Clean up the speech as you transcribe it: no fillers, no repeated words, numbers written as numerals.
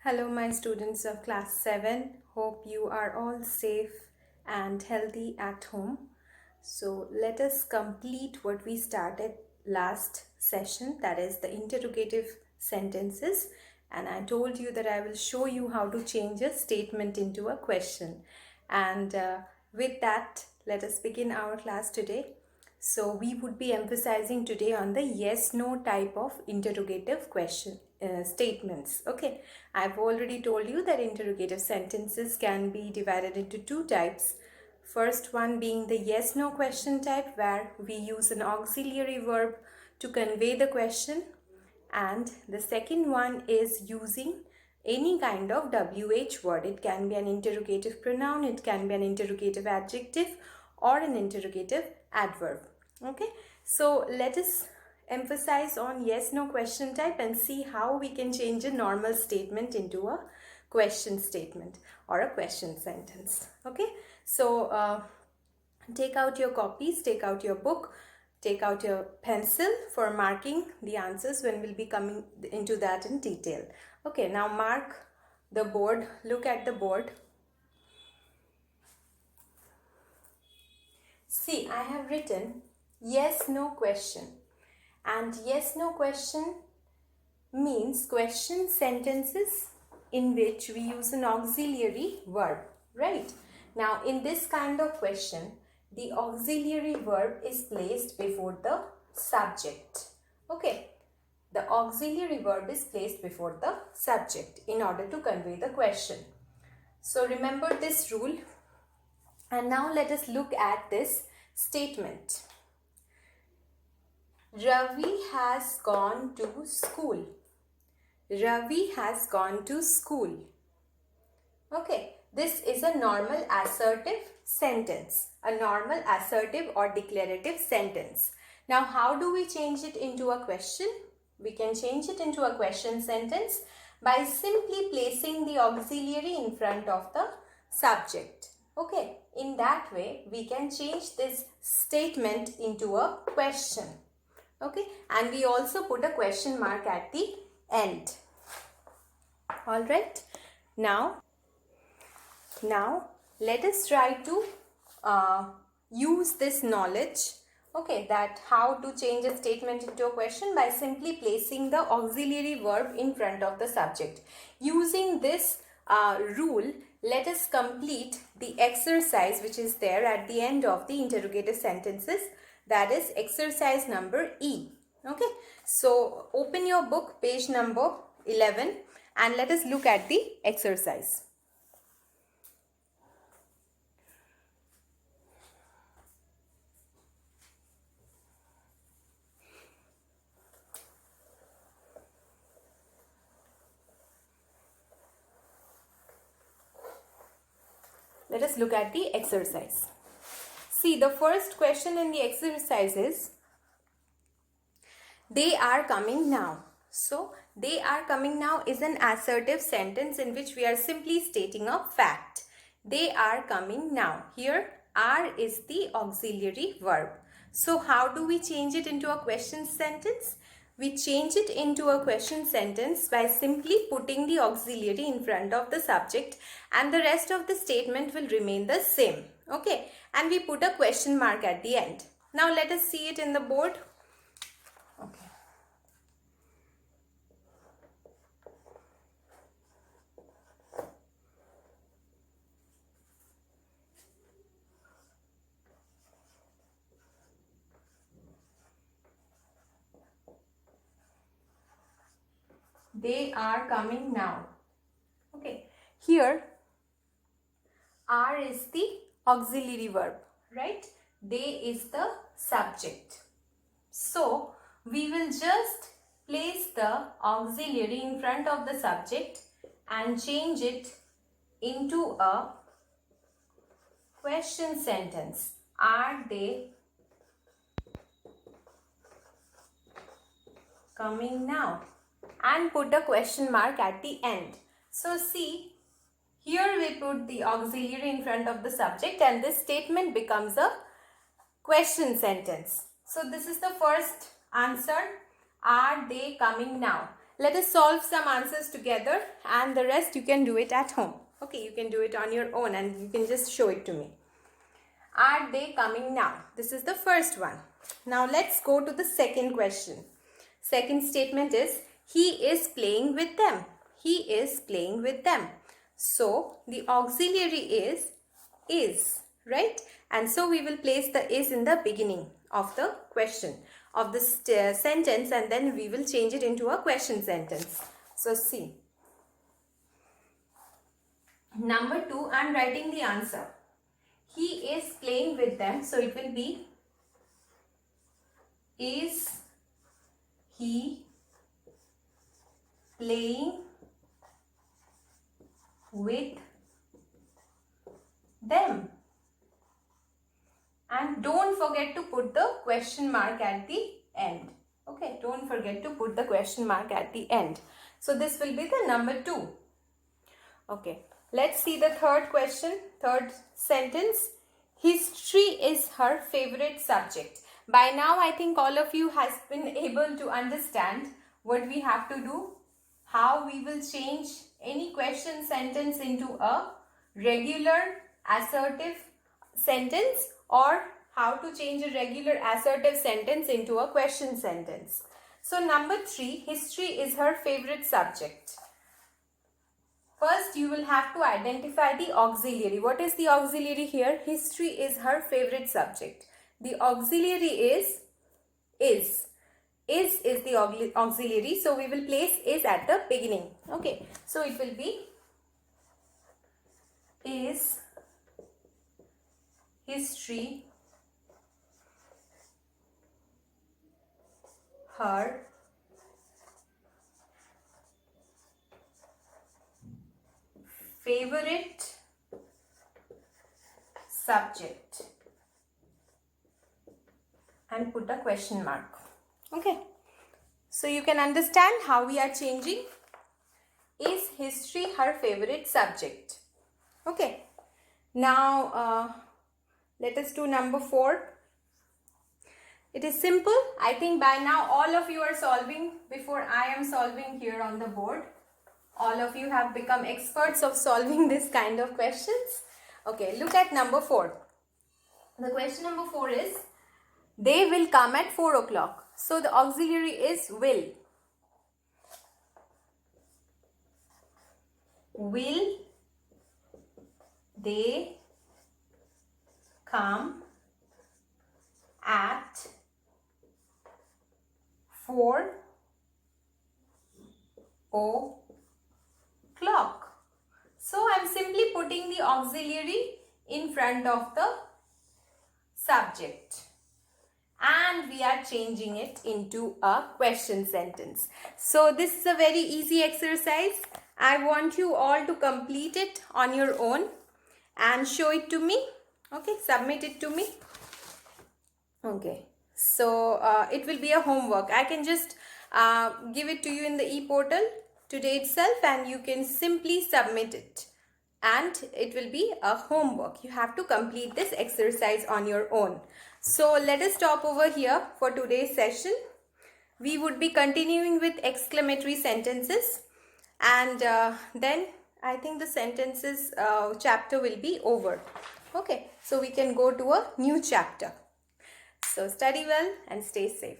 Hello, my students of class 7. Hope you are all safe and healthy at home. So, let us complete what we started last session, that is the interrogative sentences. And I told you that I will show you how to change a statement into a question. And with that, let us begin our class today. So we would be emphasizing today on the yes-no type of interrogative question statements. Okay, I've already told you that interrogative sentences can be divided into two types. First one being the yes-no question type, where we use an auxiliary verb to convey the question, and the second one is using any kind of WH word. It can be an interrogative pronoun, it can be an interrogative adjective, or an interrogative adverb. Okay, so let us emphasize on yes no question type and see how we can change a normal statement into a question statement or a question sentence. Okay, so take out your copies, take out your book, take out your pencil for marking the answers when we'll be coming into that in detail. Okay, now mark the board, look at the board. See, I have written yes no question, and yes no question means question sentences in which we use an auxiliary verb, right? Now in this kind of question, the auxiliary verb is placed before the subject. Okay, the auxiliary verb is placed before the subject in order to convey the question. So remember this rule. And now let us look at this statement. Ravi has gone to school. Ravi has gone to school. Okay, this is a normal assertive sentence, a normal assertive or declarative sentence. Now, how do we change it into a question? We can change it into a question sentence by simply placing the auxiliary in front of the subject. Okay, in that way, we can change this statement into a question. Okay, and we also put a question mark at the end. All right, now let us try to use this knowledge, okay, that how to change a statement into a question by simply placing the auxiliary verb in front of the subject. Using this rule, let us complete the exercise which is there at the end of the interrogative sentences, that is exercise number E. Okay, so open your book, page number 11, and let us look at the exercise. Let us look at the exercise. See, the first question in the exercise is, they are coming now. So, they are coming now is an assertive sentence in which we are simply stating a fact. They are coming now. Here, are is the auxiliary verb. So, how do we change it into a question sentence? We change it into a question sentence by simply putting the auxiliary in front of the subject, and the rest of the statement will remain the same. Okay, and we put a question mark at the end. Now let us see it in the board. Okay. They are coming now. Okay, here are is the auxiliary verb, right? They is the subject. So we will just place the auxiliary in front of the subject and change it into a question sentence. Are they coming now? And put a question mark at the end. So see, here we put the auxiliary in front of the subject and this statement becomes a question sentence. So this is the first answer. Are they coming now? let us solve some answers together, and the rest you can do it at home. Okay, you can do it on your own and you can just show it to me. Are they coming now? This is the first one. Now let's go to the second question. Second statement is, he is playing with them. He is playing with them. So the auxiliary is, right? And so we will place the is in the beginning of the question, of the sentence, and then we will change it into a question sentence. So see. Number 2, I am writing the answer. He is playing with them. So it will be, is he playing with them? And don't forget to put the question mark at the end. Okay, don't forget to put the question mark at the end. So this will be the number 2. Okay, let's see the third question, third sentence. History is her favorite subject. By now, I think all of you has been able to understand what we have to do, how we will change any question sentence into a regular assertive sentence, or how to change a regular assertive sentence into a question sentence. So number 3, history is her favorite subject. First, you will have to identify the auxiliary. What is the auxiliary here? History is her favorite subject. The auxiliary is. Is the auxiliary. So we will place is at the beginning. Okay. So it will be, is history her favorite subject, and put a question mark. Okay, so you can understand how we are changing. Is history her favorite subject? Okay, now let us do number 4. It is simple. I think by now all of you are solving before I am solving here on the board. All of you have become experts of solving this kind of questions. Okay, look at number 4. The question number 4 is, they will come at 4 o'clock. So the auxiliary is will. Will they come at 4 o'clock? So I am simply putting the auxiliary in front of the subject, and we are changing it into a question sentence. So this is a very easy exercise. I want you all to complete it on your own and show it to me. Okay, submit it to me. Okay, so it will be a homework. I can just give it to you in the e-portal today itself, and you can simply submit it, and it will be a homework. You have to complete this exercise on your own. So let us stop over here for today's session. We would be continuing with exclamatory sentences, and then I think the sentences chapter will be over. Okay, so we can go to a new chapter. So study well and stay safe.